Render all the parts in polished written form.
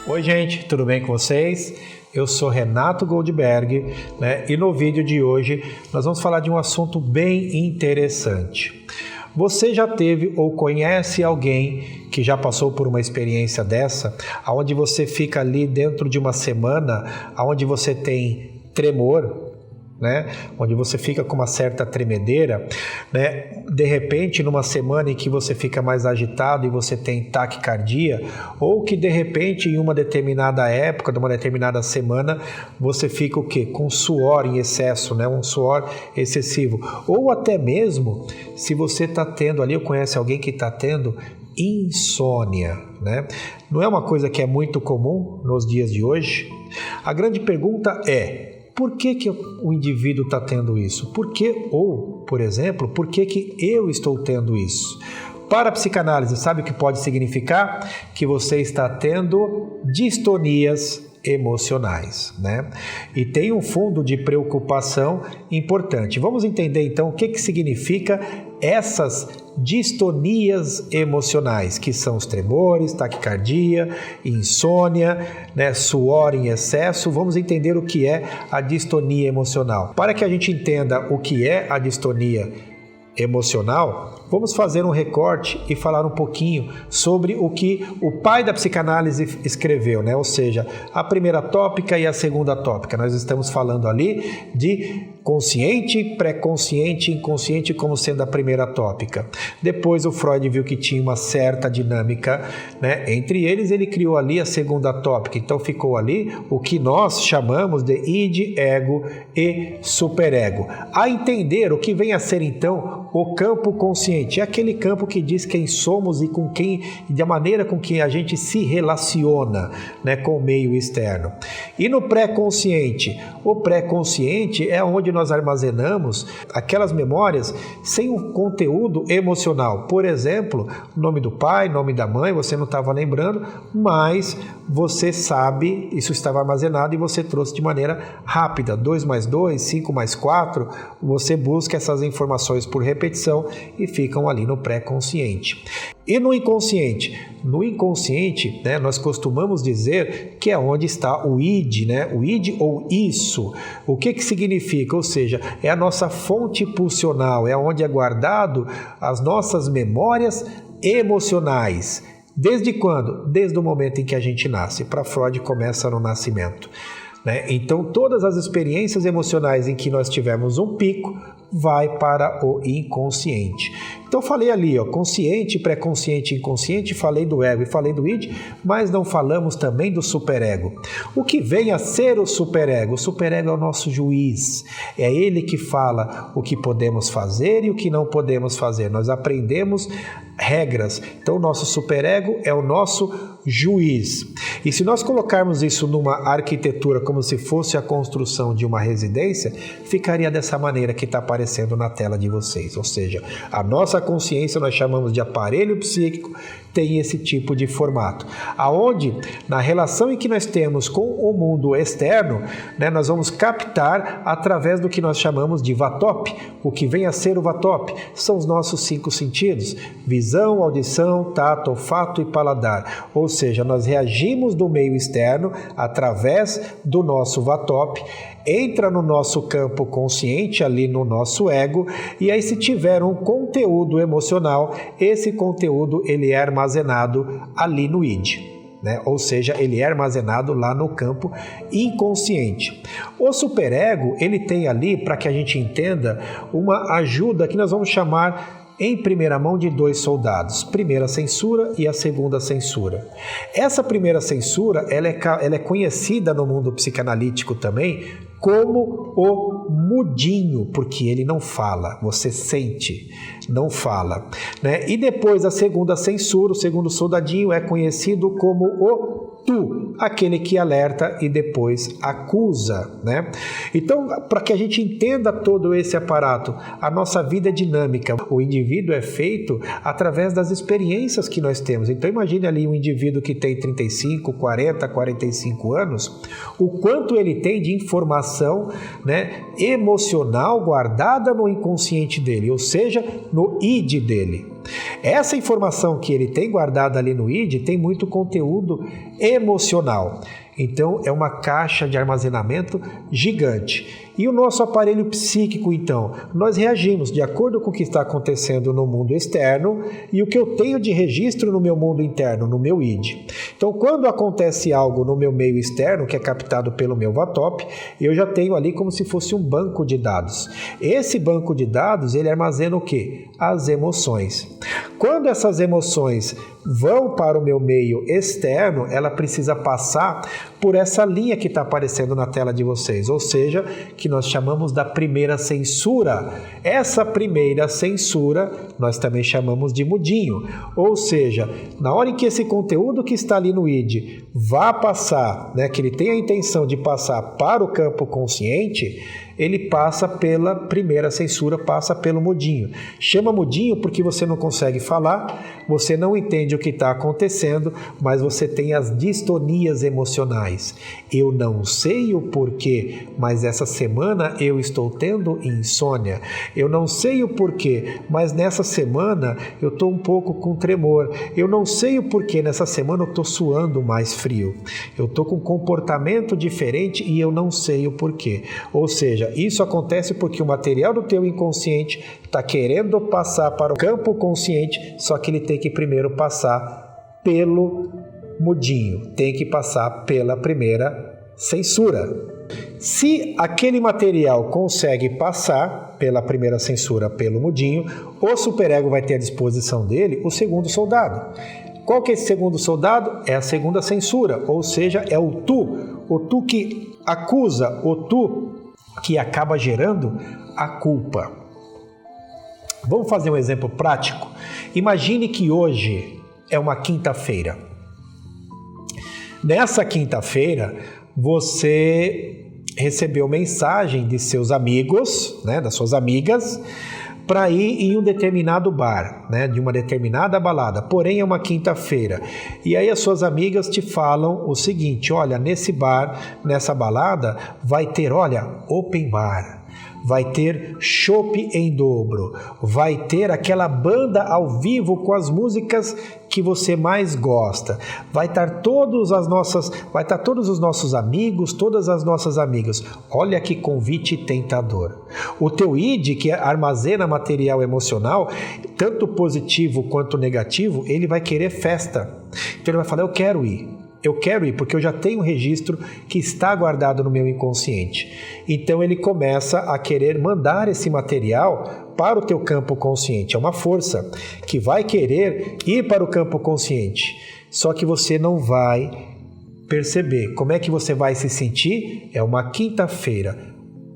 Oi gente, tudo bem com vocês? Eu sou Renato Goldberg, e no vídeo de hoje nós vamos falar de um assunto bem interessante. Você já teve ou conhece alguém que já passou por uma experiência dessa, onde você fica ali dentro de uma semana, onde você tem tremor, onde você fica com uma certa tremedeira, de repente numa semana em que você fica mais agitado e você tem taquicardia, ou que de repente em uma determinada época, numa determinada semana, você fica o quê? Com suor em excesso, um suor excessivo, ou até mesmo se você está tendo ali, ou conhece alguém que está tendo insônia, Não é uma coisa que é muito comum nos dias de hoje? A grande pergunta é: por que o indivíduo está tendo isso? Por exemplo, por que eu estou tendo isso? Para a psicanálise, sabe o que pode significar? Que você está tendo distonias emocionais, E tem um fundo de preocupação importante. Vamos entender então o que significa essas distonias emocionais, que são os tremores, taquicardia, insônia, suor em excesso. Vamos entender o que é a distonia emocional. Para que a gente entenda o que é a distonia emocional, vamos fazer um recorte e falar um pouquinho sobre o que o pai da psicanálise escreveu, ou seja, a primeira tópica e a segunda tópica. Nós estamos falando ali de consciente, pré-consciente e inconsciente como sendo a primeira tópica. Depois o Freud viu que tinha uma certa dinâmica, entre eles ele criou ali a segunda tópica. Então ficou ali o que nós chamamos de id, ego e superego. A entender o que vem a ser então o campo consciente, é aquele campo que diz quem somos e com quem, da maneira com que a gente se relaciona, com o meio externo. E no pré-consciente, o pré-consciente é onde nós armazenamos aquelas memórias sem um conteúdo emocional. Por exemplo, nome do pai, nome da mãe, você não estava lembrando, mas você sabe, isso estava armazenado e você trouxe de maneira rápida. 2 mais 2, 5 mais 4, você busca essas informações por repetição e ficam ali no pré-consciente. E no inconsciente? No inconsciente, nós costumamos dizer que é onde está o id, o id ou isso. O que significa? Ou seja, é a nossa fonte pulsional, é onde é guardado as nossas memórias emocionais. Desde quando? Desde o momento em que a gente nasce. Para Freud, começa no nascimento. Então, todas as experiências emocionais em que nós tivemos um pico vai para o inconsciente. Então, falei ali, consciente, pré-consciente, inconsciente, falei do ego e falei do id, mas não falamos também do superego. O que vem a ser o superego? O superego é o nosso juiz. É ele que fala o que podemos fazer e o que não podemos fazer. Nós aprendemos regras. Então, o nosso superego é o nosso juiz. E se nós colocarmos isso numa arquitetura como se fosse a construção de uma residência, ficaria dessa maneira que está aparecendo na tela de vocês. Ou seja, a nossa consciência nós chamamos de aparelho psíquico, tem esse tipo de formato. Aonde, na relação em que nós temos com o mundo externo, nós vamos captar através do que nós chamamos de VATOP. O que vem a ser o VATOP são os nossos 5 sentidos: visão, audição, tato, olfato e paladar. Ou seja, nós reagimos do meio externo através do nosso VATOP, entra no nosso campo consciente, ali no nosso ego, e aí se tiver um conteúdo emocional, esse conteúdo ele é armazenado ali no id. Ou seja, ele é armazenado lá no campo inconsciente. O superego, ele tem ali, para que a gente entenda, uma ajuda que nós vamos chamar em primeira mão de 2 soldados, primeira censura e a segunda censura. Essa primeira censura, ela é conhecida no mundo psicanalítico também como o mudinho, porque ele não fala, você sente, não fala. E depois a segunda censura, o segundo soldadinho, é conhecido como o tu, aquele que alerta e depois acusa, Então, para que a gente entenda todo esse aparato, a nossa vida é dinâmica. O indivíduo indivíduo é feito através das experiências que nós temos. Então imagine ali um indivíduo que tem 35, 40, 45 anos, o quanto ele tem de informação, né, emocional guardada no inconsciente dele, ou seja, no id dele. Essa informação que ele tem guardada ali no id tem muito conteúdo emocional. Então, é uma caixa de armazenamento gigante. E o nosso aparelho psíquico, então? Nós reagimos de acordo com o que está acontecendo no mundo externo e o que eu tenho de registro no meu mundo interno, no meu id. Então, quando acontece algo no meu meio externo, que é captado pelo meu VATOP, eu já tenho ali como se fosse um banco de dados. Esse banco de dados, ele armazena o quê? As emoções. Quando essas emoções vão para o meu meio externo, ela precisa passar por essa linha que está aparecendo na tela de vocês, ou seja, que nós chamamos da primeira censura. Essa primeira censura nós também chamamos de mudinho, ou seja, na hora em que esse conteúdo que está ali no id vá passar, né, que ele tem a intenção de passar para o campo consciente, ele passa pela primeira censura, passa pelo mudinho. Chama mudinho porque você não consegue falar, você não entende o que está acontecendo, mas você tem as distonias emocionais. Eu não sei o porquê, mas essa semana eu estou tendo insônia. Eu não sei o porquê, mas nessa semana eu estou um pouco com tremor. Eu não sei o porquê, nessa semana eu estou suando mais frio. Eu estou com um comportamento diferente e eu não sei o porquê. Ou seja, isso acontece porque o material do teu inconsciente está querendo passar para o campo consciente, só que ele tem que primeiro passar pelo mudinho, tem que passar pela primeira censura. Se aquele material consegue passar pela primeira censura, pelo mudinho, o superego vai ter à disposição dele o segundo soldado. Qual que é esse segundo soldado? É a segunda censura, ou seja, é o tu que acusa, o tu que acaba gerando a culpa. Vamos fazer um exemplo prático? Imagine que hoje é uma quinta-feira. Nessa quinta-feira, você recebeu mensagem de seus amigos, né, das suas amigas, para ir em um determinado bar, né, de uma determinada balada, porém é uma quinta-feira. E aí as suas amigas te falam o seguinte: olha, nesse bar, nessa balada, vai ter, olha, open bar, vai ter chopp em dobro, vai ter aquela banda ao vivo com as músicas que você mais gosta, vai estar todos os nossos amigos, todas as nossas amigas. Olha que convite tentador. O teu id, que armazena material emocional, tanto positivo quanto negativo, ele vai querer festa. Então ele vai falar: eu quero ir porque eu já tenho um registro que está guardado no meu inconsciente. Então ele começa a querer mandar esse material para o teu campo consciente. É uma força que vai querer ir para o campo consciente. Só que você não vai perceber. Como é que você vai se sentir? É uma quinta-feira.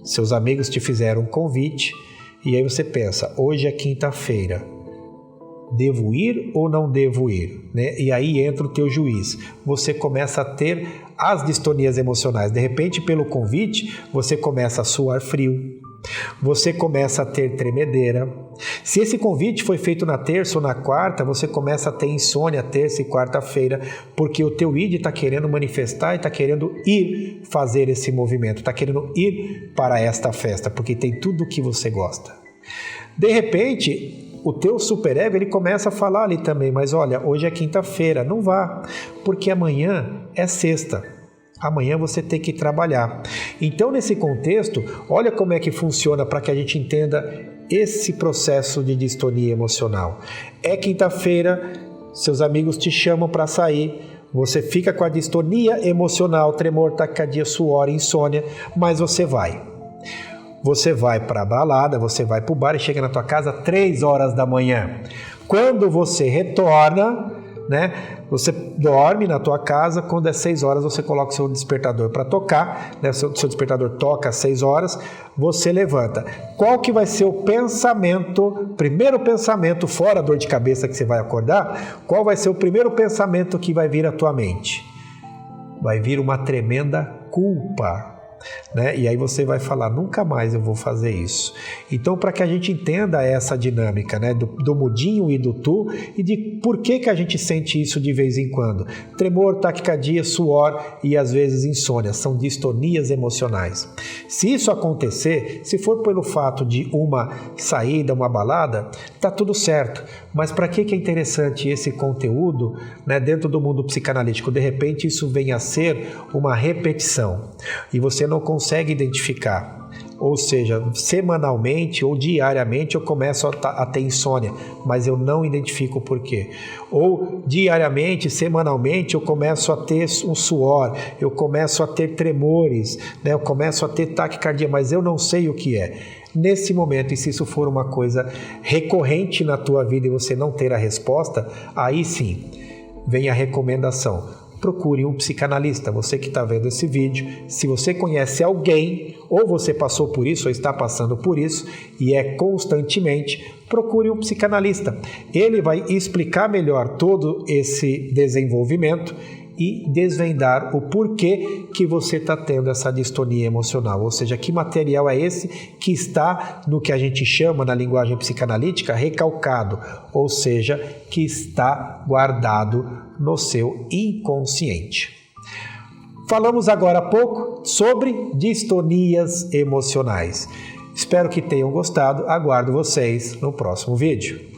Seus amigos te fizeram um convite e aí você pensa: hoje é quinta-feira. Devo ir ou não devo ir? Né? E aí entra o teu juiz. Você começa a ter as distonias emocionais. De repente, pelo convite, você começa a suar frio. Você começa a ter tremedeira. Se esse convite foi feito na terça ou na quarta, você começa a ter insônia terça e quarta-feira, porque o teu id está querendo manifestar e está querendo ir fazer esse movimento, está querendo ir para esta festa, porque tem tudo o que você gosta. De repente, o teu superego, ele começa a falar ali também: mas olha, hoje é quinta-feira, não vá, porque amanhã é sexta, amanhã você tem que trabalhar. Então, nesse contexto, olha como é que funciona para que a gente entenda esse processo de distonia emocional. É quinta-feira, seus amigos te chamam para sair, você fica com a distonia emocional, tremor, taquicardia, suor, insônia, mas você vai. Você vai para a balada, você vai para o bar e chega na tua casa 3 horas da manhã. Quando você retorna, né, você dorme na tua casa, quando é 6 horas você coloca o seu despertador para tocar, né, seu despertador toca às 6 horas, você levanta. Qual que vai ser o pensamento, primeiro pensamento, fora a dor de cabeça que você vai acordar, qual vai ser o primeiro pensamento que vai vir à tua mente? Vai vir uma tremenda culpa. né? E aí você vai falar, nunca mais eu vou fazer isso. Então, para que a gente entenda essa dinâmica, né, do mudinho e do tu, e de por que a gente sente isso de vez em quando. Tremor, taquicardia, suor e às vezes insônia, são distonias emocionais. Se isso acontecer, se for pelo fato de uma saída, uma balada, tá tudo certo. Mas para que é interessante esse conteúdo, né, dentro do mundo psicanalítico? De repente isso vem a ser uma repetição e você não consegue identificar. Ou seja, semanalmente ou diariamente eu começo a ter insônia, mas eu não identifico o porquê. Ou diariamente, semanalmente eu começo a ter um suor, eu começo a ter tremores, né? Eu começo a ter taquicardia, mas eu não sei o que é. Nesse momento, e se isso for uma coisa recorrente na tua vida e você não ter a resposta, aí sim, vem a recomendação. Procure um psicanalista. Você que está vendo esse vídeo, se você conhece alguém, ou você passou por isso, ou está passando por isso, e é constantemente, procure um psicanalista. Ele vai explicar melhor todo esse desenvolvimento e desvendar o porquê que você está tendo essa distonia emocional, ou seja, que material é esse que está no que a gente chama na linguagem psicanalítica recalcado, ou seja, que está guardado no seu inconsciente. Falamos agora há pouco sobre distonias emocionais. Espero que tenham gostado, aguardo vocês no próximo vídeo.